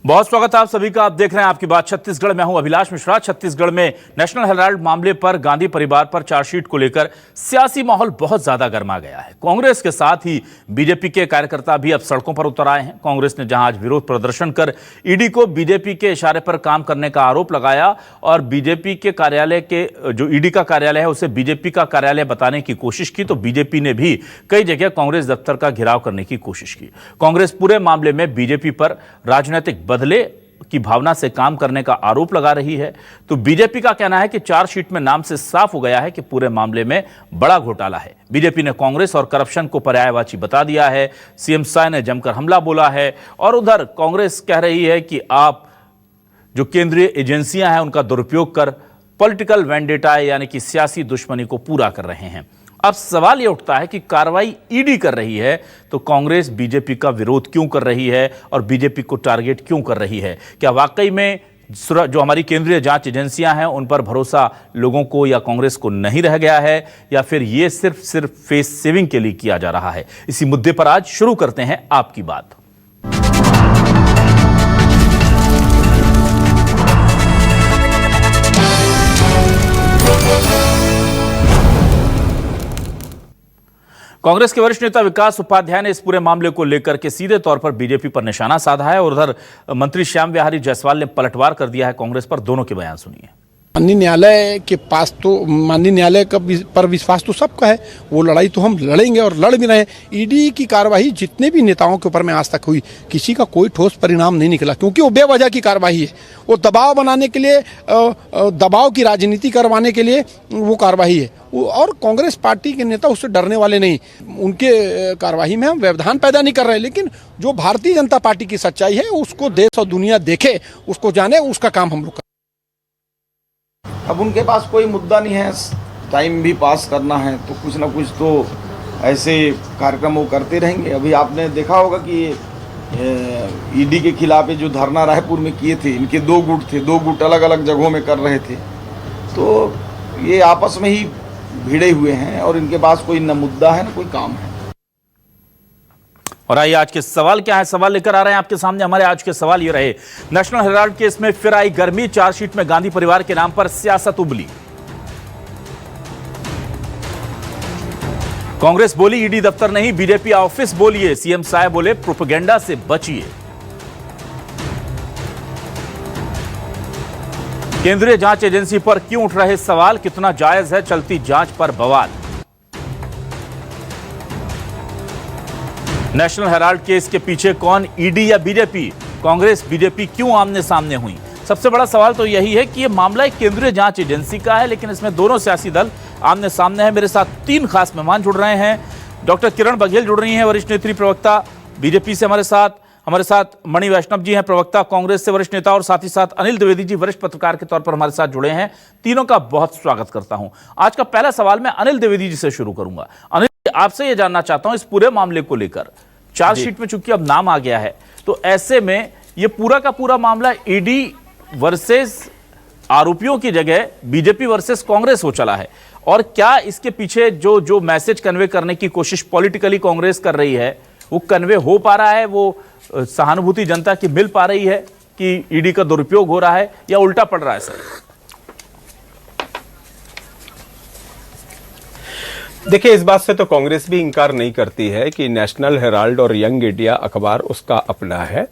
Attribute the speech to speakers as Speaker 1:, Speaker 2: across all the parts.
Speaker 1: बहुत स्वागत है आप सभी का। आप देख रहे हैं आपकी बात छत्तीसगढ़। मैं हूं अभिलाष मिश्रा। छत्तीसगढ़ में नेशनल हेराल्ड मामले पर गांधी परिवार पर चार्जशीट को लेकर सियासी माहौल बहुत ज्यादा गर्मा गया है। कांग्रेस के साथ ही बीजेपी के कार्यकर्ता भी अब सड़कों पर उतर आए हैं। कांग्रेस ने जहां आज विरोध प्रदर्शन कर ईडी को बीजेपी के इशारे पर काम करने का आरोप लगाया और बीजेपी के कार्यालय के जो ईडी का कार्यालय है उसे बीजेपी का कार्यालय बताने की कोशिश की, तो बीजेपी ने भी कई जगह कांग्रेस दफ्तर का घेराव करने की कोशिश की। कांग्रेस पूरे मामले में बीजेपी पर राजनीतिक बदले की भावना से काम करने का आरोप लगा रही है। तो बीजेपी का कहना है कि चार्जशीट में नाम से साफ हो गया है कि पूरे मामले में बड़ा घोटाला है। बीजेपी ने कांग्रेस और करप्शन को पर्यायवाची बता दिया है। सीएम साय ने जमकर हमला बोला है और उधर कांग्रेस कह रही है कि आप जो केंद्रीय एजेंसियां हैं उनका दुरुपयोग कर पॉलिटिकल वेंडेटा यानी कि सियासी दुश्मनी को पूरा कर रहे हैं। अब सवाल यह उठता है कि कार्रवाई ईडी कर रही है तो कांग्रेस बीजेपी का विरोध क्यों कर रही है और बीजेपी को टारगेट क्यों कर रही है? क्या वाकई में जो हमारी केंद्रीय जांच एजेंसियां हैं उन पर भरोसा लोगों को या कांग्रेस को नहीं रह गया है, या फिर यह सिर्फ फेस सेविंग के लिए किया जा रहा है? इसी मुद्दे पर आज शुरू करते हैं आपकी बात। कांग्रेस के वरिष्ठ नेता विकास उपाध्याय ने इस पूरे मामले को लेकर के सीधे तौर पर बीजेपी पर निशाना साधा है और उधर मंत्री श्याम विहारी जायसवाल ने पलटवार कर दिया है कांग्रेस पर। दोनों के बयान सुनिए।
Speaker 2: माननीय न्यायालय के पास तो माननीय न्यायालय का पर विश्वास तो सबका है, वो लड़ाई तो हम लड़ेंगे और लड़ भी रहे हैं। ईडी की कार्रवाई जितने भी नेताओं के ऊपर में आज तक हुई, किसी का कोई ठोस परिणाम नहीं निकला, क्योंकि वो बेवजह की कार्रवाई है। वो दबाव बनाने के लिए, दबाव की राजनीति करवाने के लिए वो कार्रवाई है। और कांग्रेस पार्टी के नेता उससे डरने वाले नहीं। उनके कार्रवाई में हम व्यवधान पैदा नहीं कर रहे, लेकिन जो भारतीय जनता पार्टी की सच्चाई है उसको देश और दुनिया देखे, उसको जाने, उसका काम हम लोग।
Speaker 3: अब उनके पास कोई मुद्दा नहीं है, टाइम भी पास करना है तो कुछ ना कुछ तो ऐसे कार्यक्रम वो करते रहेंगे। अभी आपने देखा होगा कि ईडी के खिलाफ जो धरना रायपुर में किए थे, इनके दो गुट थे, दो गुट अलग अलग जगहों में कर रहे थे, तो ये आपस में ही भिड़े हुए हैं और इनके पास कोई न मुद्दा है न कोई काम है।
Speaker 1: और आइए आज के सवाल क्या है, सवाल लेकर आ रहे हैं आपके सामने। हमारे आज के सवाल ये रहे, नेशनल हेराल्ड केस में फिर आई गर्मी, चार्जशीट में गांधी परिवार के नाम पर सियासत उबली। कांग्रेस बोली ईडी दफ्तर नहीं बीजेपी ऑफिस बोलिए, सीएम साय बोले प्रोपेगेंडा से बचिए। केंद्रीय जांच एजेंसी पर क्यों उठ रहे सवाल, कितना जायज है चलती जांच पर बवाल। नेशनल हेराल्ड केस के पीछे कौन, ईडी या बीजेपी? कांग्रेस बीजेपी क्यों आमने सामने हुई? सबसे बड़ा सवाल तो यही है कि यह मामला एक केंद्रीय जांच एजेंसी का है, लेकिन इसमें दोनों सियासी दल आमने सामने हैं। मेरे साथ तीन खास मेहमान जुड़ रहे हैं। डॉक्टर किरण बघेल जुड़ रही हैं, वरिष्ठ नेत्री प्रवक्ता बीजेपी से हमारे साथ मणि वैष्णव जी हैं, प्रवक्ता कांग्रेस से वरिष्ठ नेता, और साथ ही साथ अनिल द्विवेदी जी वरिष्ठ पत्रकार के तौर पर हमारे साथ जुड़े हैं। तीनों का बहुत स्वागत करता हूं। आज का पहला सवाल मैं अनिल द्विवेदी जी से शुरू करूंगा। अनिल, आपसे यह जानना चाहता हूं इस पूरे मामले को लेकर, चार्जशीट में चूंकि अब नाम आ गया है, तो ऐसे में यह पूरा का पूरा मामला ईडी वर्सेस आरोपियों की जगह बीजेपी वर्सेस कांग्रेस हो चला है, और क्या इसके पीछे जो मैसेज कन्वे करने की कोशिश पॉलिटिकली कांग्रेस कर रही है वो कन्वे हो पा रहा है, वो सहानुभूति जनता की मिल पा रही है कि ईडी का दुरुपयोग हो रहा है, या उल्टा पड़ रहा है? सर
Speaker 4: देखिए, इस बात से तो कांग्रेस भी इंकार नहीं करती है कि नेशनल हेराल्ड और यंग इंडिया अखबार उसका अपना है,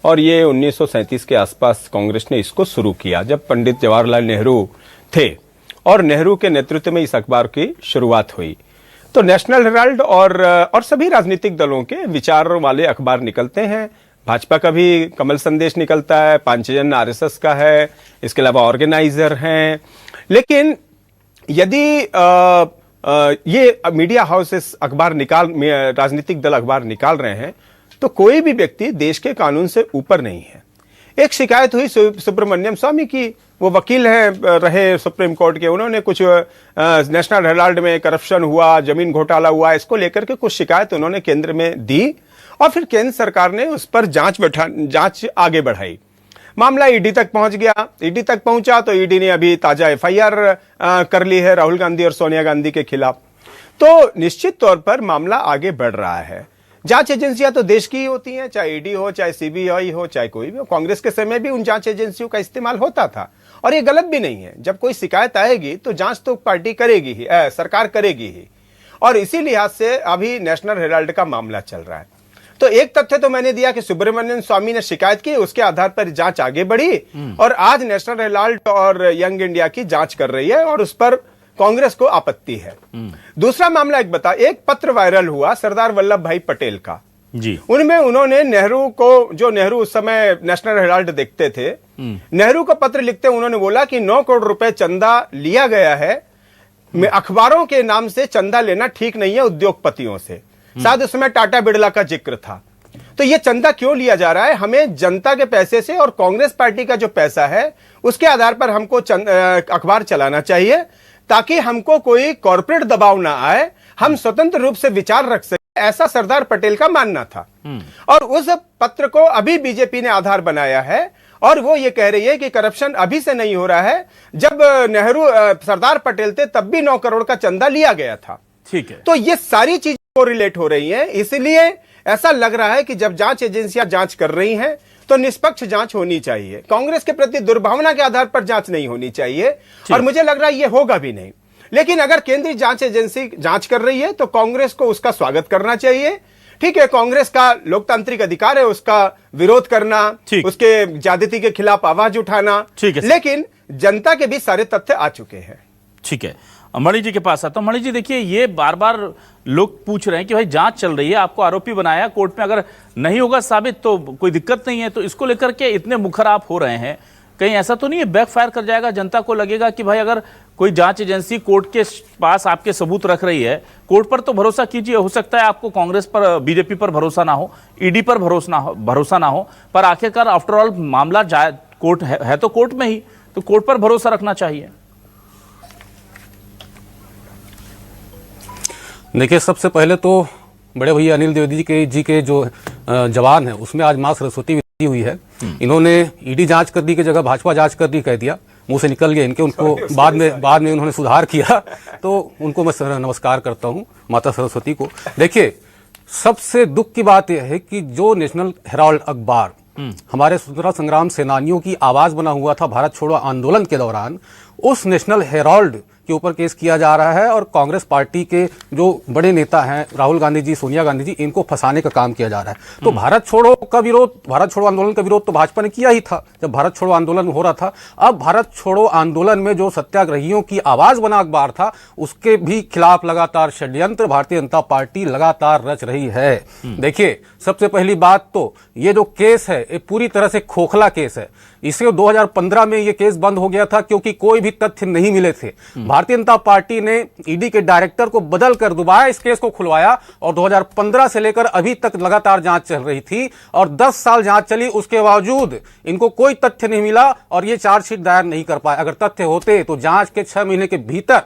Speaker 4: और ये 1937 के आसपास कांग्रेस ने इसको शुरू किया जब पंडित जवाहरलाल नेहरू थे, और नेहरू के नेतृत्व में इस अखबार की शुरुआत हुई। तो नेशनल हेराल्ड और सभी राजनीतिक दलों के विचार वाले अखबार निकलते हैं। भाजपा का भी कमल संदेश निकलता है, पांचजन आरएसएस का है, इसके अलावा ऑर्गेनाइजर हैं। लेकिन यदि ये मीडिया हाउसेस अखबार राजनीतिक दल अखबार निकाल रहे हैं, तो कोई भी व्यक्ति देश के कानून से ऊपर नहीं है। एक शिकायत हुई सुब्रमण्यम स्वामी की, वो वकील हैं रहे सुप्रीम कोर्ट के, उन्होंने कुछ नेशनल हेराल्ड में करप्शन हुआ, जमीन घोटाला हुआ, इसको लेकर के कुछ शिकायत उन्होंने केंद्र में दी, और फिर केंद्र सरकार ने उस पर जांच आगे बढ़ाई। मामला ईडी तक पहुंच गया। ईडी तक पहुंचा तो ईडी ने अभी ताजा एफआईआर कर ली है राहुल गांधी और सोनिया गांधी के खिलाफ। तो निश्चित तौर पर मामला आगे बढ़ रहा है। जांच एजेंसियां तो देश की ही होती हैं, चाहे ईडी हो, चाहे सीबीआई हो, चाहे कोई भी हो। कांग्रेस के समय भी उन जांच एजेंसियों का इस्तेमाल होता था और ये गलत भी नहीं है। जब कोई शिकायत आएगी तो जांच तो पार्टी करेगी ही, सरकार करेगी ही। और इसी लिहाज से अभी नेशनल हेराल्ड का मामला चल रहा है। तो एक तथ्य तो मैंने दिया कि सुब्रमण्यम स्वामी ने शिकायत की, उसके आधार पर जांच आगे बढ़ी और आज नेशनल हेराल्ड और यंग इंडिया की जांच कर रही है और उस पर कांग्रेस को आपत्ति है। दूसरा मामला एक पत्र वायरल हुआ सरदार वल्लभ भाई पटेल का
Speaker 1: जी।
Speaker 4: उनमें उन्होंने नेहरू को, जो नेहरू उस समय नेशनल हेराल्ड देखते थे, नेहरू को पत्र लिखते उन्होंने बोला कि 9 करोड़ रुपए चंदा लिया गया है, अखबारों के नाम से चंदा लेना ठीक नहीं है उद्योगपतियों से। शायद उसमें टाटा बिरला का जिक्र था। तो ये चंदा क्यों लिया जा रहा है? हमें जनता के पैसे से और कांग्रेस पार्टी का जो पैसा है उसके आधार पर हमको अखबार चलाना चाहिए ताकि हमको कोई कॉर्पोरेट दबाव ना आए, हम स्वतंत्र रूप से विचार रख सके, ऐसा सरदार पटेल का मानना था। और उस पत्र को अभी बीजेपी ने आधार बनाया है और वो ये कह रही है कि करप्शन अभी से नहीं हो रहा है, जब नेहरू सरदार पटेल थे तब भी 9 करोड़ का चंदा लिया गया था।
Speaker 1: ठीक है।
Speaker 4: तो ये सारी चीजें रिलेट हो रही हैं, इसलिए ऐसा लग रहा है कि जब जांच एजेंसियां जांच कर रही हैं तो निष्पक्ष जांच होनी चाहिए। कांग्रेस के प्रति दुर्भावना के आधार पर जांच नहीं होनी चाहिए और मुझे लग रहा है ये होगा भी नहीं। लेकिन अगर केंद्रीय जांच एजेंसी जांच कर रही है तो कांग्रेस को उसका स्वागत करना चाहिए। ठीक है, कांग्रेस का लोकतांत्रिक अधिकार है उसका विरोध करना, उसके ज्यादती के खिलाफ आवाज उठाना, लेकिन जनता के भी सारे तथ्य आ चुके हैं।
Speaker 1: ठीक है, मणि जी के पास आता हूं। मणि जी देखिए, ये बार बार लोग पूछ रहे हैं कि भाई जांच चल रही है, आपको आरोपी बनाया, कोर्ट में अगर नहीं होगा साबित तो कोई दिक्कत नहीं है, तो इसको लेकर के इतने मुखर आप हो रहे हैं, कहीं ऐसा तो नहीं है बैकफायर कर जाएगा? जनता को लगेगा कि भाई अगर कोई जांच एजेंसी कोर्ट के पास आपके सबूत रख रही है, कोर्ट पर तो भरोसा कीजिए, हो सकता है आपको कांग्रेस पर, बीजेपी पर भरोसा ना हो, ईडी पर भरोसा ना हो, पर आखिरकार आफ्टरऑल मामला कोर्ट है तो कोर्ट में ही, तो कोर्ट पर भरोसा रखना चाहिए।
Speaker 5: देखिए, सबसे पहले तो बड़े भैया अनिल द्विवेदी जी के जो जवान है उसमें आज मां सरस्वती विधि हुई है। इन्होंने ईडी जांच कर दी की जगह भाजपा जांच कर दी कह दिया, मुंह से निकल गया इनके। उनको बाद में उन्होंने सुधार किया, तो उनको मैं नमस्कार करता हूं माता सरस्वती को। देखिए, सबसे दुख की बात यह है कि जो नेशनल हेराल्ड अखबार हमारे स्वतंत्रता संग्राम सेनानियों की आवाज बना हुआ था भारत छोड़ो आंदोलन के दौरान, उस नेशनल हेराल्ड के ऊपर केस किया जा रहा है और कांग्रेस पार्टी के जो बड़े नेता हैं राहुल गांधी जी, सोनिया गांधी जी, इनको फंसाने का काम किया जा रहा है। तो भारत छोड़ो आंदोलन का विरोध तो भाजपा ने किया ही था जब भारत छोड़ो आंदोलन हो रहा था। अब भारत छोड़ो आंदोलन में जो सत्याग्रहियों की आवाज बना अखबार था उसके भी खिलाफ लगातार षड्यंत्र भारतीय जनता पार्टी लगातार रच रही है। देखिए, सबसे पहली बात तो ये जो केस है ये पूरी तरह से खोखला केस है। इसे 2015 में ये केस बंद हो गया था क्योंकि कोई भी तथ्य नहीं मिले थे। भारतीय जनता पार्टी ने ईडी के डायरेक्टर को बदल कर दोबारा इस केस को खुलवाया और 2015 से लेकर अभी तक लगातार जांच चल रही थी और 10 साल जांच चली, उसके बावजूद इनको कोई तथ्य नहीं मिला और ये चार्जशीट दायर नहीं कर पाए। अगर तथ्य होते तो जांच के 6 महीने के भीतर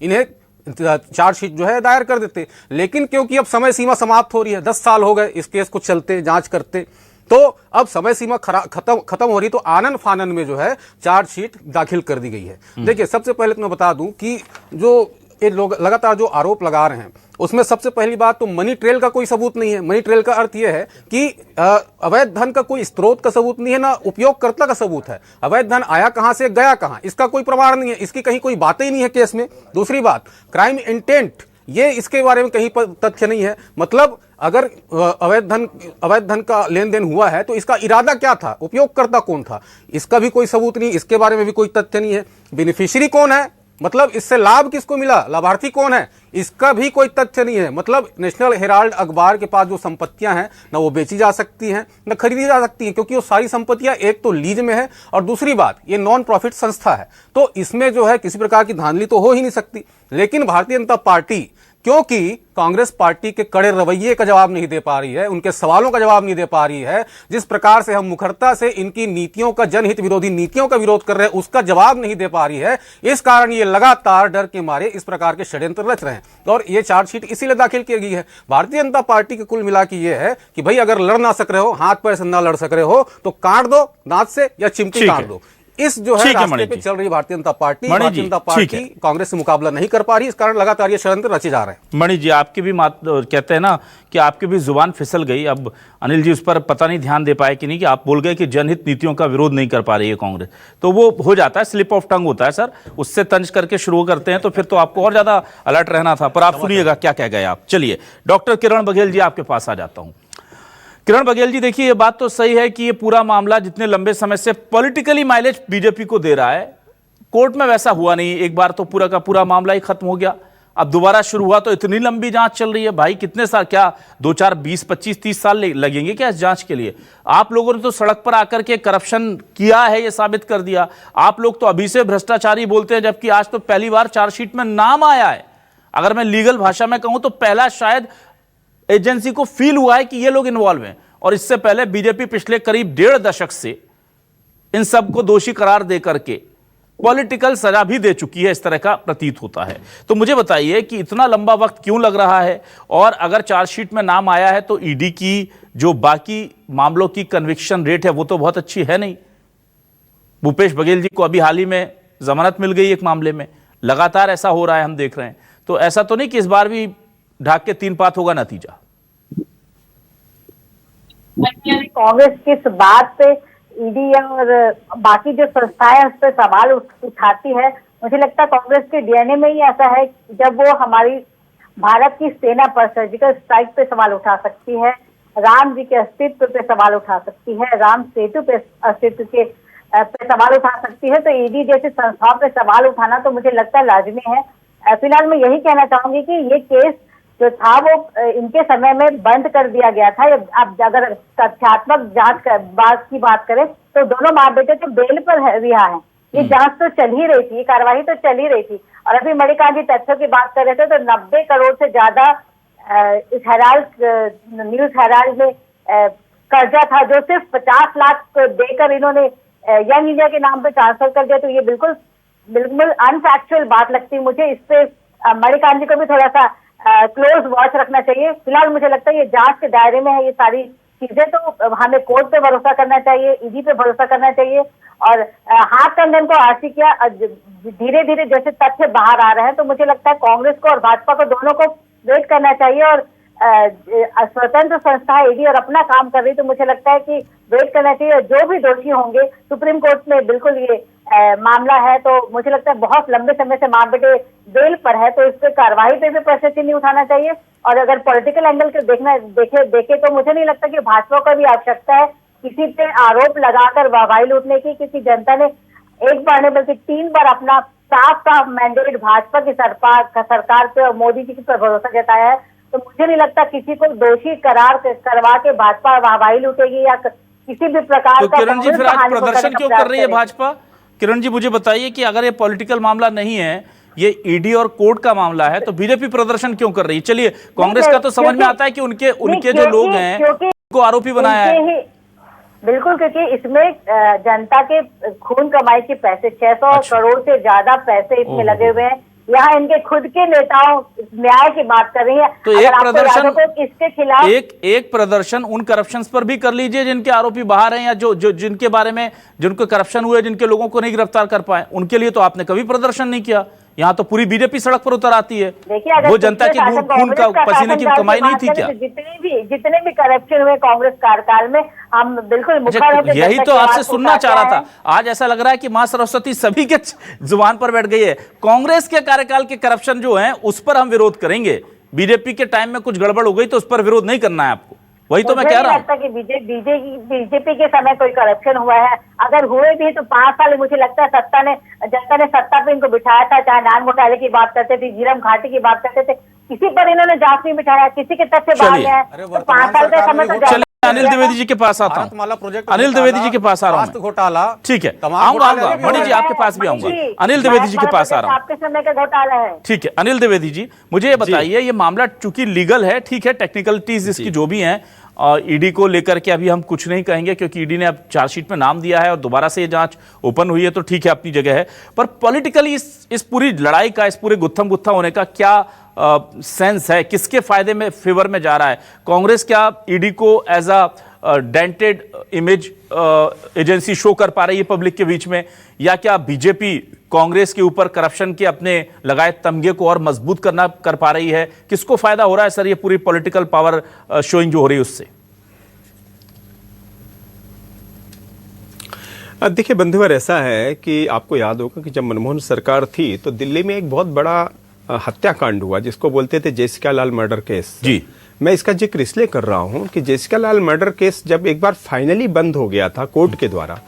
Speaker 5: इन्हें चार्जशीट जो है दायर कर देते, लेकिन क्योंकि अब समय सीमा समाप्त हो रही है, 10 साल हो गए इस केस को चलते, जांच करते, तो अब समय सीमा खत्म हो रही, तो आनन फानन में जो है चार्जशीट दाखिल कर दी गई है। देखिए, सबसे पहले तो मैं बता दूं कि जो ये लोग लगातार जो आरोप लगा रहे हैं उसमें सबसे पहली बात तो मनी ट्रेल का कोई सबूत नहीं है। मनी ट्रेल का अर्थ यह है कि अवैध धन का कोई स्रोत का सबूत नहीं है, ना उपयोगकर्ता का सबूत है। अवैध धन आया कहां से, गया कहां, इसका कोई प्रमाण नहीं है, इसकी कहीं कोई बातें ही नहीं है केस में। दूसरी बात, क्राइम इंटेंट, ये इसके बारे में कहीं पर तथ्य नहीं है। मतलब अगर अवैध धन का लेन देन हुआ है तो इसका इरादा क्या था, उपयोगकर्ता कौन था, इसका भी कोई सबूत नहीं, इसके बारे में भी कोई तथ्य नहीं है। बेनिफिशियरी कौन है, मतलब इससे लाभ किसको मिला, लाभार्थी कौन है, इसका भी कोई तथ्य नहीं है। मतलब नेशनल हेराल्ड अखबार के पास जो संपत्तियां हैं ना वो बेची जा सकती हैं ना खरीदी जा सकती हैं, क्योंकि वो सारी संपत्तियां एक तो लीज में है और दूसरी बात ये नॉन प्रॉफिट संस्था है, तो इसमें जो है किसी प्रकार की धांधली तो हो ही नहीं सकती। लेकिन भारतीय जनता पार्टी क्योंकि कांग्रेस पार्टी के कड़े रवैये का जवाब नहीं दे पा रही है, उनके सवालों का जवाब नहीं दे पा रही है, जिस प्रकार से हम मुखरता से इनकी नीतियों का, जनहित विरोधी नीतियों का विरोध कर रहे हैं, उसका जवाब नहीं दे पा रही है, इस कारण ये लगातार डर के मारे इस प्रकार के षड्यंत्र रच रहे हैं और ये चार्जशीट इसीलिए दाखिल की गई है। भारतीय जनता पार्टी के कुल मिला के ये है कि भाई अगर लड़ ना सक रहे हो, हाथ पैर से ना लड़ सक रहे हो तो काट दो दांत से या चिमटी काट दो। इस जो है
Speaker 1: ठीक है,
Speaker 5: रास्ते
Speaker 1: मणि
Speaker 5: पे
Speaker 1: जी।
Speaker 5: चल रही भारतीय जनता पार्टी,
Speaker 1: मणि
Speaker 5: भारतीय
Speaker 1: जी,
Speaker 5: जनता
Speaker 1: ठीक
Speaker 5: पार्टी
Speaker 1: है।
Speaker 5: कांग्रेस से मुकाबला नहीं कर पा रही, इस कारण लगातार ये षड्यंत्र रचे जा रहे हैं।
Speaker 1: मणि जी, आपकी भी कहते हैं ना कि आपकी भी जुबान फिसल गई। अब अनिल जी उस पर पता नहीं ध्यान दे पाए कि नहीं, कि आप बोल गए कि जनहित नीतियों का विरोध नहीं कर पा रही है कांग्रेस, तो वो हो जाता है, स्लिप ऑफ टंग होता है सर, उससे तंज करके शुरू करते हैं तो फिर तो आपको और ज्यादा अलर्ट रहना था। पर आप सुनिएगा क्या कह गए आप। चलिए डॉक्टर किरण बघेल जी आपके पास आ जाता हूं। किरण बघेल जी, देखिए ये बात तो सही है कि ये पूरा मामला जितने लंबे समय से पॉलिटिकली माइलेज बीजेपी को दे रहा है, कोर्ट में वैसा हुआ नहीं। एक बार तो पूरा का पूरा मामला ही खत्म हो गया, अब दोबारा शुरू हुआ तो इतनी लंबी जांच चल रही है। भाई कितने साल, क्या 2, 4, 20, 25, 30 साल लगेंगे क्या इस जांच के लिए? आप लोगों ने तो सड़क पर आकर के करप्शन किया है ये साबित कर दिया। आप लोग तो अभी से भ्रष्टाचारी बोलते हैं, जबकि आज तो पहली बार चार्जशीट में नाम आया है। अगर मैं लीगल भाषा में कहूं तो पहला शायद एजेंसी को फील हुआ है कि ये लोग इन्वॉल्व हैं। और इससे पहले बीजेपी पिछले करीब 1.5 दशक से इन सबको दोषी करार देकर के पॉलिटिकल सजा भी दे चुकी है, इस तरह का प्रतीत होता है। तो मुझे बताइए कि इतना लंबा वक्त क्यों लग रहा है, और अगर चार्जशीट में नाम आया है तो ईडी की जो बाकी मामलों की कन्विक्शन रेट है वो तो बहुत अच्छी है नहीं। भूपेश बघेल जी को अभी हाल ही में जमानत मिल गई एक मामले में, लगातार ऐसा हो रहा है, हम देख रहे हैं। तो ऐसा तो नहीं कि इस बार भी ढाक के 3 पात होगा नतीजा?
Speaker 6: कांग्रेस किस बात पे ईडी और बाकी जो संस्थाएं उस पर सवाल उठाती है, मुझे लगता है कांग्रेस के डीएनए में ही ऐसा है। जब वो हमारी भारत की सेना पर सर्जिकल स्ट्राइक पे सवाल उठा सकती है, राम जी के अस्तित्व पे सवाल उठा सकती है, राम सेतु पे अस्तित्व के पे सवाल उठा सकती है, तो ईडी जैसी संस्थाओं पे सवाल उठाना तो मुझे लगता है लाजमी है। फिलहाल मैं यही कहना चाहूंगी कि ये केस जो था वो इनके समय में बंद कर दिया गया था। अब अगर तथ्यात्मक जांच बात की बात करें तो दोनों माँ बेटे तो बेल पर रिहा हैं। ये जांच तो चल ही रही थी, ये कार्रवाई तो चल ही रही थी। और अभी मणिकांत जी तथ्यों की बात कर रहे थे तो 90 करोड़ से ज्यादा इस न्यूज हेराल्ड में कर्जा था, जो सिर्फ 50 लाख देकर इन्होंने यंग इंडिया के नाम पे ट्रांसफर कर दिया। तो ये बिल्कुल अनफैक्चुअल बात लगती है मुझे। इस पे मणिकांत जी को भी थोड़ा सा क्लोज वॉच रखना चाहिए। फिलहाल मुझे लगता है ये जांच के दायरे में है ये सारी चीजें, तो हमें कोर्ट पे भरोसा करना चाहिए, ईडी पे भरोसा करना चाहिए। और हाथ कंगन को आरसी किया, धीरे धीरे जैसे तथ्य बाहर आ रहे हैं तो मुझे लगता है कांग्रेस को और भाजपा को दोनों को वेट करना चाहिए। और स्वतंत्र संस्था ईडी और अपना काम कर रही, तो मुझे लगता है कि वेट करना चाहिए। और जो भी दोषी होंगे, सुप्रीम कोर्ट में बिल्कुल ये मामला है, तो मुझे लगता है बहुत लंबे समय से माँ बेटे बेल पर है, तो इस पे कार्रवाई पे भी प्रश्न नहीं उठाना चाहिए। और अगर पॉलिटिकल एंगल से देखे तो मुझे नहीं लगता कि भाजपा को भी आवश्यकता है किसी पे आरोप लगाकर वाहवाही लूटने की। किसी जनता ने एक बार नहीं बल्कि 3 बार अपना साफ मैंडेट भाजपा की सरकार पे और मोदी जी पर भरोसा जताया है। तो मुझे नहीं लगता किसी को दोषी करार करवा के भाजपा वाहवाही लूटेगी या किसी भी प्रकार
Speaker 1: तो
Speaker 6: का
Speaker 1: किरण जी, फिर आज
Speaker 6: कहानी को
Speaker 1: प्रदर्शन
Speaker 6: करने का
Speaker 1: क्यों
Speaker 6: प्रयास
Speaker 1: कर रही है
Speaker 6: करेगी।
Speaker 1: भाजपा? किरण जी, मुझे बताइए कि अगर ये पॉलिटिकल मामला नहीं है, ये ईडी और कोर्ट का मामला है, तो बीजेपी प्रदर्शन क्यों कर रही है? चलिए, कांग्रेस का तो समझ में आता है कि उनके जो लोग हैं उनको आरोपी बनाया है।
Speaker 6: बिल्कुल, क्योंकि इसमें जनता के खून कमाई के पैसे 600 करोड़ से ज्यादा पैसे इसमें लगे हुए हैं। यहाँ इनके खुद के नेताओं न्याय की बात कर रही है।
Speaker 1: तो एक
Speaker 6: आपको
Speaker 1: प्रदर्शन
Speaker 6: याद हो तो इसके खिलाफ
Speaker 1: एक प्रदर्शन उन करप्शंस पर भी कर लीजिए जिनके आरोपी बाहर हैं, या जो जिनके बारे में जिनको करप्शन हुए, जिनके लोगों को नहीं गिरफ्तार कर पाए, उनके लिए तो आपने कभी प्रदर्शन नहीं किया। यहाँ तो पूरी बीजेपी सड़क पर उतर आती है।
Speaker 6: देखिए, अगर
Speaker 1: वो जनता के खून का पसीने की कमाई नहीं थी क्या?
Speaker 6: जितने भी करप्शन हुए कांग्रेस कार्यकाल में, हम बिल्कुल मुखर होकर
Speaker 1: यही
Speaker 6: जनता
Speaker 1: तो
Speaker 6: की
Speaker 1: आपसे
Speaker 6: आवाज को
Speaker 1: सुनना चाह रहा
Speaker 6: उठाते
Speaker 1: था। आज ऐसा लग रहा है कि मां सरस्वती सभी के जुबान पर बैठ गई है। कांग्रेस के कार्यकाल के करप्शन जो है उस पर हम विरोध करेंगे। बीजेपी के टाइम में कुछ गड़बड़ हो गई तो उस पर विरोध नहीं करना है आपको। वही तो मैं कह रहा हूँ।
Speaker 6: मुझे नहीं लगता कि बीजेपी के समय कोई करप्शन हुआ है। अगर हुए भी तो 5 साल मुझे लगता है जनता ने सत्ता पे इनको बिठाया था। चाहे नान घोटाले की बात करते थे, झीरम घाटी की बात करते थे, किसी पर इन्होंने जांच नहीं बिठाया, किसी के तथ्य बाहर
Speaker 1: चलिए।
Speaker 6: है। तो 5 साल का समय तो
Speaker 1: चलिए, अनिल द्विवेदी जी के पास आता
Speaker 5: भारतमाला
Speaker 1: हूँ।
Speaker 5: प्रोजेक्ट
Speaker 1: अनिल द्विवेदी जी के पास आ रहा हूँ।
Speaker 5: घोटाला,
Speaker 1: ठीक है,
Speaker 5: तमाम
Speaker 1: आऊंगा
Speaker 5: घोटाले
Speaker 1: मणि जी आपके पास भी आऊंगा। अनिल द्विवेदी जी के पास आ रहा हूँ।
Speaker 6: आपके समय का घोटाला है।
Speaker 1: ठीक है, अनिल द्विवेदी जी, मुझे ये बताइए, ये मामला चूंकि लीगल है, ठीक है, टेक्निकलिटीज इसकी जो भी हैं, ईडी को लेकर के अभी हम कुछ नहीं कहेंगे क्योंकि ईडी ने अब चार्जशीट में नाम दिया है और दोबारा से ये जांच ओपन हुई है, तो ठीक है, अपनी जगह है। पर पॉलिटिकली इस पूरी लड़ाई का, इस पूरे गुत्थम गुत्था होने का क्या सेंस है? किसके फायदे में, फेवर में जा रहा है? कांग्रेस क्या ईडी को as a dented image agency show कर पा रही है पब्लिक के बीच में, या क्या बीजेपी कांग्रेस के ऊपर करप्शन के अपने लगाए तमगे को और मजबूत कर पा रही है? किसको फायदा हो रहा है सर ये पूरी पॉलिटिकल पावर शोइंग जो हो रही है उससे?
Speaker 4: देखिए बंधुवर, ऐसा है कि आपको याद होगा कि जब मनमोहन सरकार थी तो दिल्ली में एक बहुत बड़ा हत्याकांड हुआ जिसको बोलते थे जेसिका लाल मर्डर केस।
Speaker 1: जी,
Speaker 4: मैं इसका जिक्र इसलिए कर रहा हूं कि जेसिका लाल मर्डर केस जब एक बार फाइनली बंद हो गया था कोर्ट के द्वारा,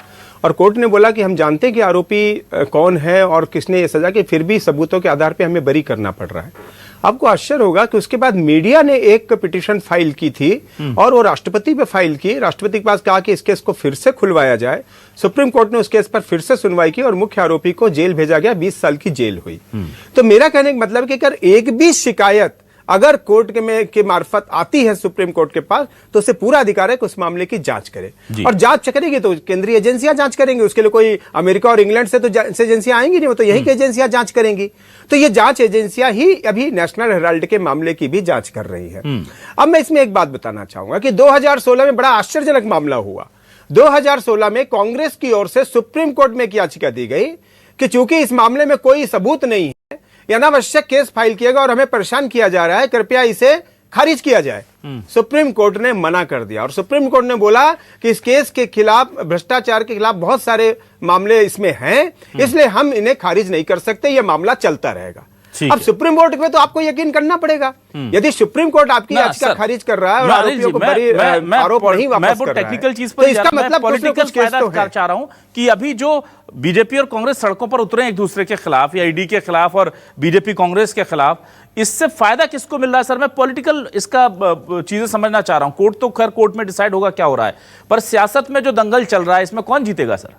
Speaker 4: और कोर्ट ने बोला कि हम जानते हैं कि आरोपी कौन है और किसने ये सजा की, फिर भी सबूतों के आधार पे हमें बरी करना पड़ रहा है। आपको आश्चर्य होगा कि उसके बाद मीडिया ने एक पिटीशन फाइल की थी और वो राष्ट्रपति पे फाइल की। राष्ट्रपति के पास कहा कि इस केस को फिर से खुलवाया जाए। सुप्रीम कोर्ट ने उस केस पर फिर से सुनवाई की और मुख्य आरोपी को जेल भेजा गया, 20 साल की जेल हुई। तो मेरा कहने का मतलब है कि अगर एक भी शिकायत अगर कोर्ट के मार्फत आती है सुप्रीम कोर्ट के पास, तो उसे पूरा अधिकार है कि उस मामले की जांच करे, और जांच करेगी तो केंद्रीय एजेंसियां जांच करेंगे। उसके लिए कोई अमेरिका और इंग्लैंड से तो एजेंसियां आएंगी नहीं, वो तो यही की एजेंसियां जांच करेंगी। तो ये जांच एजेंसियां ही अभी नेशनल हेराल्ड के मामले की भी जांच कर रही है। अब मैं इसमें एक बात बताना चाहूंगा कि 2016 में बड़ा आश्चर्यजनक मामला हुआ। 2016 में कांग्रेस की ओर से सुप्रीम कोर्ट में एक याचिका दी गई कि चूंकि इस मामले में कोई सबूत नहीं है, अनावश्यक केस फाइल किया गया और हमें परेशान किया जा रहा है, कृपया इसे खारिज किया जाए। सुप्रीम कोर्ट ने मना कर दिया और सुप्रीम कोर्ट ने बोला कि इस केस के खिलाफ, भ्रष्टाचार के खिलाफ बहुत सारे मामले इसमें हैं, इसलिए हम इन्हें खारिज नहीं कर सकते, यह मामला चलता रहेगा। अब सुप्रीम कोर्ट में तो आपको यकीन करना पड़ेगा। यदि सुप्रीम कोर्ट आपकी याचिका खारिज कर रहा है और आरोपियों को बरी आरोप नहीं वापस कर रहा है,
Speaker 1: टेक्निकल चीज
Speaker 4: तो इसका मतलब
Speaker 1: पॉलिटिकल फायदा चाह रहा हूं कि अभी जो बीजेपी और कांग्रेस सड़कों पर उतरे एक दूसरे के खिलाफ या ईडी के खिलाफ और बीजेपी कांग्रेस के खिलाफ, इससे फायदा किसको मिल रहा है सर? मैं पॉलिटिकल इसका चीजें समझना चाह रहा हूं। कोर्ट तो खैर कोर्ट में डिसाइड होगा क्या हो रहा है, पर सियासत में जो दंगल चल रहा है इसमें कौन जीतेगा सर?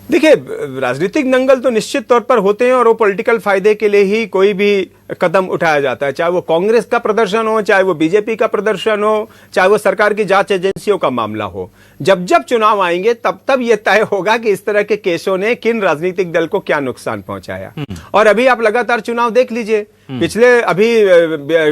Speaker 4: देखिए, राजनीतिक दंगल तो निश्चित तौर पर होते हैं और वो पॉलिटिकल फायदे के लिए ही कोई भी कदम उठाया जाता है, चाहे वो कांग्रेस का प्रदर्शन हो, चाहे वो बीजेपी का प्रदर्शन हो, चाहे वो सरकार की जांच एजेंसियों का मामला हो। जब जब चुनाव आएंगे तब तब यह तय होगा कि इस तरह के केसों ने किन राजनीतिक दल को क्या नुकसान पहुंचाया। और अभी आप लगातार चुनाव देख लीजिए, पिछले अभी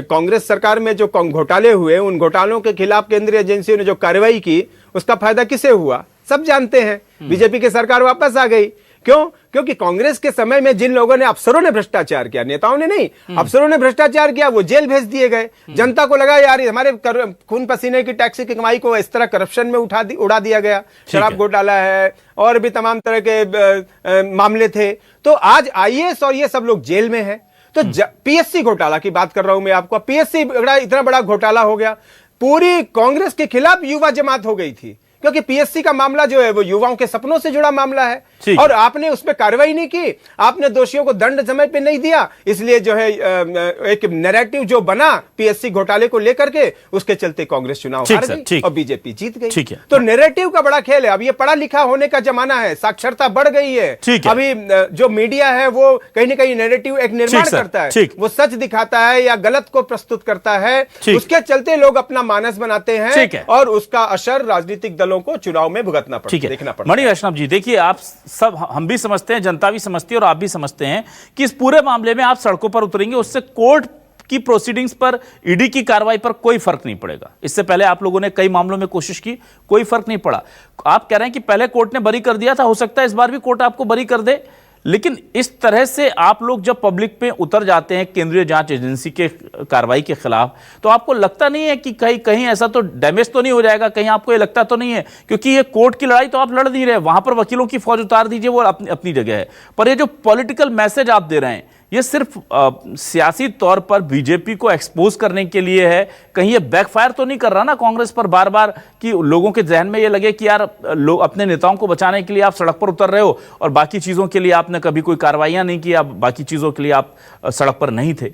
Speaker 4: कांग्रेस सरकार में जो घोटाले हुए, उन घोटालों के खिलाफ केंद्रीय एजेंसियों ने जो कार्रवाई की, उसका फायदा किसे हुआ? सब जानते हैं। बीजेपी की सरकार वापस आ गई। क्यों? क्योंकि कांग्रेस के समय में जिन लोगों ने, अफसरों ने भ्रष्टाचार किया, नेताओं ने नहीं, अफसरों ने भ्रष्टाचार किया, वो जेल भेज दिए गए। जनता को लगा यार हमारे खून पसीने की टैक्स की कमाई को इस तरह करप्शन में उड़ा दिया गया। शराब घोटाला है और भी तमाम तरह के मामले थे। तो आज आईएएस और ये सब लोग जेल में है। तो पीएससी घोटाला की बात कर रहा हूं मैं आपको। पीएससी इतना बड़ा घोटाला हो गया, पूरी कांग्रेस के खिलाफ युवा जमात हो गई थी, क्योंकि पीएससी का मामला जो है वो युवाओं के सपनों से जुड़ा मामला है और आपने उस पर कार्रवाई नहीं की, आपने दोषियों को दंड समय पे नहीं दिया, इसलिए जो है एक नैरेटिव जो बना पीएससी घोटाले को लेकर के, उसके चलते कांग्रेस चुनाव हार गई और बीजेपी जीत गई। तो नैरेटिव का बड़ा खेल है। अब ये पढ़ा लिखा होने का जमाना है, साक्षरता बढ़ गई है। अभी जो मीडिया है वो कहीं ना कहीं नैरेटिव एक निर्माण करता है, वो सच दिखाता है या गलत को प्रस्तुत करता है, उसके चलते लोग अपना मानस बनाते हैं और उसका असर राजनीतिक दलों को चुनाव में भुगतना पड़ता है, देखना पड़ता है।
Speaker 1: मणि वैष्णव जी, देखिए आप सब, हम भी समझते हैं, जनता भी समझती है और आप भी समझते हैं कि इस पूरे मामले में आप सड़कों पर उतरेंगे, उससे कोर्ट की प्रोसीडिंग्स पर, ईडी की कार्रवाई पर कोई फर्क नहीं पड़ेगा। इससे पहले आप लोगों ने कई मामलों में कोशिश की, कोई फर्क नहीं पड़ा। आप कह रहे हैं कि पहले कोर्ट ने बरी कर दिया था, हो सकता है इस बार भी कोर्ट आपको बरी कर दे, लेकिन इस तरह से आप लोग जब पब्लिक पे उतर जाते हैं केंद्रीय जांच एजेंसी के कार्रवाई के खिलाफ, तो आपको लगता नहीं है कि कहीं कहीं ऐसा तो डैमेज तो नहीं हो जाएगा? कहीं आपको ये लगता तो नहीं है, क्योंकि ये कोर्ट की लड़ाई तो आप लड़ नहीं रहे, वहां पर वकीलों की फौज उतार दीजिए, वो अपनी जगह है, पर ये जो पॉलिटिकल मैसेज आप दे रहे हैं, ये सिर्फ सियासी तौर पर बीजेपी को एक्सपोज करने के लिए है? कहीं ये बैकफायर तो नहीं कर रहा ना कांग्रेस पर बार बार, कि लोगों के जहन में ये लगे कि यार लोग अपने नेताओं को बचाने के लिए आप सड़क पर उतर रहे हो और बाकी चीजों के लिए आपने कभी कोई कार्रवाइयां नहीं की, बाकी चीजों के लिए आप सड़क पर नहीं थे?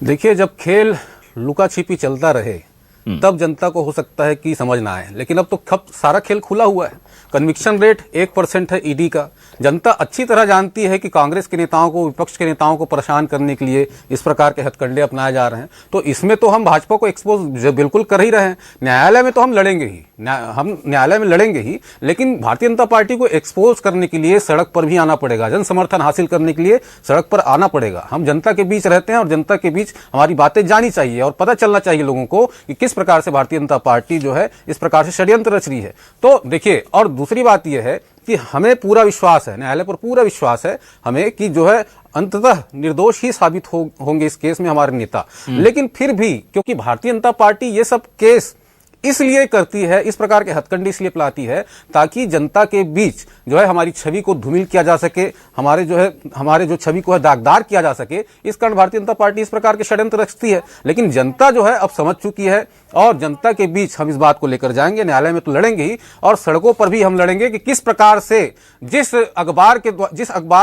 Speaker 5: देखिए, जब खेल लुका छिपी चलता रहे तब जनता को हो सकता है कि समझ ना आए। लेकिन अब तो सारा खेल खुला हुआ है। कन्विक्शन रेट 1% है ईडी का। जनता अच्छी तरह जानती है कि कांग्रेस के नेताओं को, विपक्ष के नेताओं को परेशान करने के लिए इस प्रकार के हथकंडे अपनाए जा रहे हैं। तो इसमें तो हम भाजपा को एक्सपोज बिल्कुल कर ही रहे हैं। न्यायालय में तो हम लड़ेंगे ही, हम न्यायालय में लड़ेंगे ही, लेकिन भारतीय जनता पार्टी को एक्सपोज करने के लिए सड़क पर भी आना पड़ेगा। जन समर्थन हासिल करने के लिए सड़क पर आना पड़ेगा। हम जनता के बीच रहते हैं और जनता के बीच हमारी बातें जानी चाहिए और पता चलना चाहिए लोगों को कि किस प्रकार से भारतीय जनता पार्टी जो है इस प्रकार से षड्यंत्र रच रही है। तो देखिए, और दूसरी बात यह है कि हमें पूरा विश्वास है, न्यायालय पर पूरा विश्वास है हमें कि जो है अंततः निर्दोष ही साबित होंगे इस केस में हमारे नेता। लेकिन फिर भी क्योंकि भारतीय जनता पार्टी ये सब केस इसलिए करती है, इस प्रकार के हथकंडे इसलिए अपनाती है ताकि जनता के बीच जो है हमारी छवि को धूमिल किया जा सके, हमारे जो छवि को है दागदार किया जा सके। इस कारण भारतीय जनता पार्टी इस प्रकार के षड्यंत्र रचती है। लेकिन जनता जो है अब समझ चुकी है और जनता के बीच हम इस बात को लेकर जाएंगे। न्यायालय में तो लड़ेंगे ही और सड़कों पर भी हम लड़ेंगे कि किस प्रकार से जिस अखबार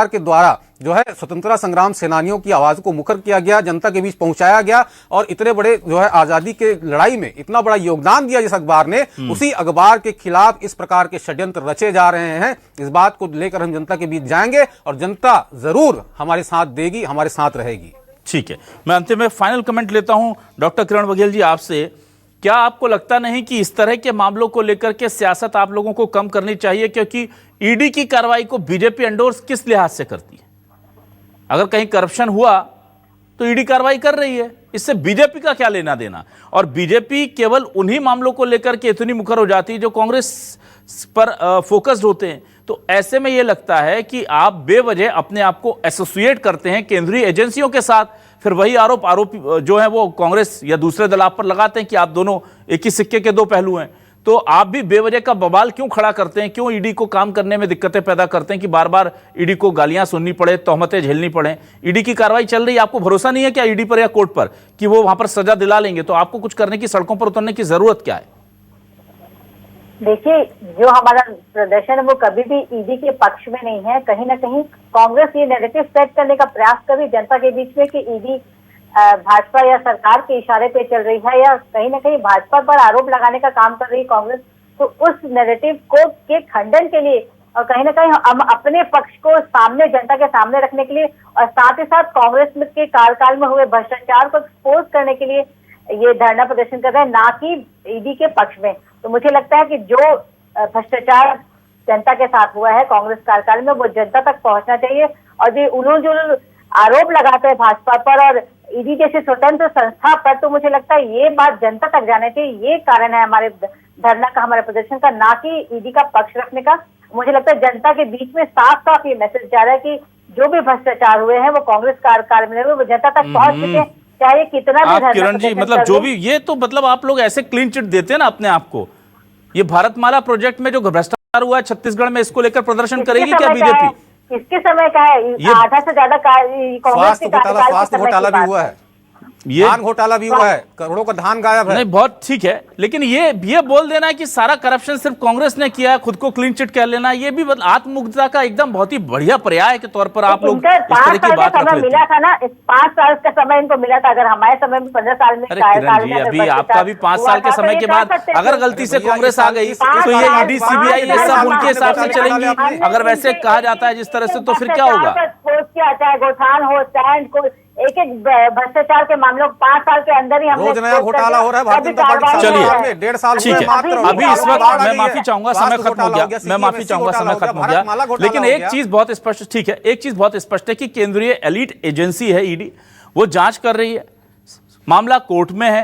Speaker 5: के द्वारा जो है स्वतंत्रता संग्राम सेनानियों की आवाज को मुखर किया गया, जनता के बीच पहुंचाया गया और इतने बड़े जो है आजादी के लड़ाई में इतना बड़ा योगदान दिया जिस अखबार ने, उसी अखबार के खिलाफ इस प्रकार के षड्यंत्र रचे जा रहे हैं। इस बात को लेकर हम जनता के बीच जाएंगे और जनता जरूर हमारे साथ देगी, हमारे साथ रहेगी।
Speaker 1: ठीक है, मैं अंतिम में फाइनल कमेंट लेता हूं डॉक्टर किरण बघेल जी आपसे। क्या आपको लगता नहीं कि इस तरह के मामलों को लेकर के सियासत आप लोगों को कम करनी चाहिए, क्योंकि ईडी की कार्रवाई को बीजेपी एंडोर्स किस लिहाज से करती है? अगर कहीं करप्शन हुआ तो ईडी कार्रवाई कर रही है, इससे बीजेपी का क्या लेना देना? और बीजेपी केवल उन्हीं मामलों को लेकर के इतनी मुखर हो जाती है जो कांग्रेस पर फोकस्ड होते हैं। तो ऐसे में यह लगता है कि आप बेवजह अपने आप को एसोसिएट करते हैं केंद्रीय एजेंसियों के साथ, फिर वही आरोप जो है वो कांग्रेस या दूसरे दल आप पर लगाते हैं कि आप दोनों एक ही सिक्के के दो पहलू हैं। तो आप भी बेवजह का बवाल क्यों खड़ा करते हैं? क्यों ईडी को काम करने में दिक्कतें पैदा करते हैं कि बार बार ईडी को गालियां सुननी पड़े, तोहमतें झेलनी पड़े? ईडी की कार्रवाई चल रही है, आपको भरोसा नहीं है क्या ईडी पर या कोर्ट पर कि वो वहां पर सजा दिला लेंगे? तो आपको कुछ करने की, सड़कों पर उतरने की जरूरत क्या है?
Speaker 6: देखिए, जो हमारा प्रदर्शन है वो कभी भी ईडी के पक्ष में नहीं है। कहीं ना कहीं कांग्रेस ये नैरेटिव सेट करने का प्रयास कर रही जनता के बीच में कि ईडी भाजपा या सरकार के इशारे पे चल रही है या कहीं ना कहीं भाजपा पर आरोप लगाने का काम कर रही है कांग्रेस। तो उस नैरेटिव को के खंडन के लिए और कहीं ना कहीं हम अपने पक्ष को सामने, जनता के सामने रखने के लिए और साथ ही साथ कांग्रेस के कार्यकाल में हुए भ्रष्टाचार को एक्सपोज करने के लिए ये धरना प्रदर्शन कर रहे हैं, ना कि ईडी के पक्ष में। तो मुझे लगता है कि जो भ्रष्टाचार जनता के साथ हुआ है कांग्रेस कार्यकाल में वो जनता तक पहुंचना चाहिए। और जो उन्होंने आरोप लगाते हैं भाजपा पर और ईडी जैसे स्वतंत्र संस्था पर, तो मुझे लगता है ये बात जनता तक जाने चाहिए। ये कारण है हमारे धरना का, हमारे प्रदर्शन का, ना कि ईडी का पक्ष रखने का। मुझे लगता है जनता के बीच में साफ साफ ये मैसेज जा रहा है कि जो भी भ्रष्टाचार हुए हैं वो कांग्रेस कार्यकाल में हुए, वो जनता तक पहुंच चुके हैं, चाहे कितना भी।
Speaker 1: आप किरण जी, मतलब जो भी ये तो मतलब आप लोग ऐसे क्लीन चिट देते हैं ना अपने आप को। ये भारतमाला प्रोजेक्ट में जो भ्रष्टाचार हुआ है छत्तीसगढ़ में, इसको लेकर प्रदर्शन करेगी क्या बीजेपी?
Speaker 6: किसके समय का है? आधा से ज्यादा कांग्रेस के
Speaker 5: स्वास्थ्य घोटाला भी हुआ है, धान घोटाला भी हुआ है, करोड़ों का धान गायब है।
Speaker 1: नहीं, बहुत ठीक है, लेकिन ये बोल देना है कि सारा करप्शन सिर्फ कांग्रेस ने किया है, खुद को क्लीन चिट कह लेना, ये भी आत्ममुग्धता का एकदम बहुत ही बढ़िया पर्याय के तौर पर आप लोग इस तरह की बात रख लेते
Speaker 6: मिला था ना। 5 साल का समय इनको मिला था। अगर हमारे समय में 15 साल में,
Speaker 1: अरे किरण जी, अभी आपका भी 5 साल के समय के बाद अगर गलती से कांग्रेस आ गई तो ये ईडी, सीबीआई ये सब उनके हिसाब से चलेंगी। अगर वैसे कहा जाता है जिस तरह से, तो फिर क्या होगा?
Speaker 6: चाहे गोठान हो, चाहे कोई एक भ्रष्टाचार के मामलों 5 साल के अंदर ही हमने
Speaker 5: रोज नया घोटाला हो रहा है भारतीय जनता पार्टी।
Speaker 1: चलिए,
Speaker 5: 1.5 साल
Speaker 1: ठीक है, अभी इस वक्त मैं माफी चाहूंगा, समय खत्म हो गया, मैं माफी चाहूंगा, समय खत्म हो गया। लेकिन एक चीज बहुत स्पष्ट, ठीक है, एक चीज बहुत स्पष्ट है कि केंद्रीय एलिट एजेंसी है ईडी, वो जांच कर रही है, मामला कोर्ट में है,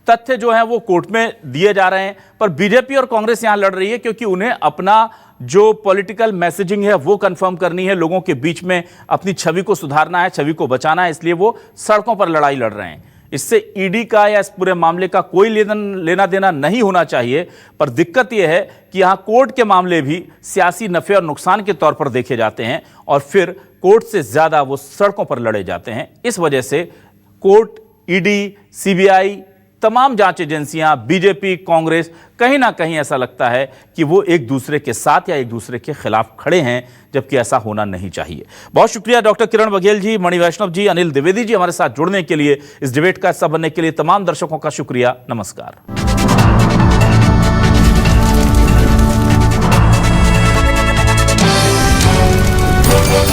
Speaker 1: तथ्य जो है वो कोर्ट में दिए जा रहे हैं, पर बीजेपी और कांग्रेस यहां लड़ रही है क्योंकि उन्हें अपना जो पॉलिटिकल मैसेजिंग है वो कंफर्म करनी है, लोगों के बीच में अपनी छवि को सुधारना है, छवि को बचाना है, इसलिए वो सड़कों पर लड़ाई लड़ रहे हैं। इससे ईडी का या इस पूरे मामले का कोई लेना देना नहीं होना चाहिए। पर दिक्कत यह है कि यहां कोर्ट के मामले भी सियासी नफे और नुकसान के तौर पर देखे जाते हैं और फिर कोर्ट से ज्यादा वो सड़कों पर लड़े जाते हैं। इस वजह से कोर्ट, ईडी, सीबीआई, तमाम जांच एजेंसियां, बीजेपी, कांग्रेस, कहीं ना कहीं ऐसा लगता है कि वो एक दूसरे के साथ या एक दूसरे के खिलाफ खड़े हैं, जबकि ऐसा होना नहीं चाहिए। बहुत शुक्रिया डॉक्टर किरण बघेल जी, मणि वैष्णव जी, अनिल द्विवेदी जी हमारे साथ जुड़ने के लिए, इस डिबेट का हिस्सा बनने के लिए। तमाम दर्शकों का शुक्रिया। नमस्कार।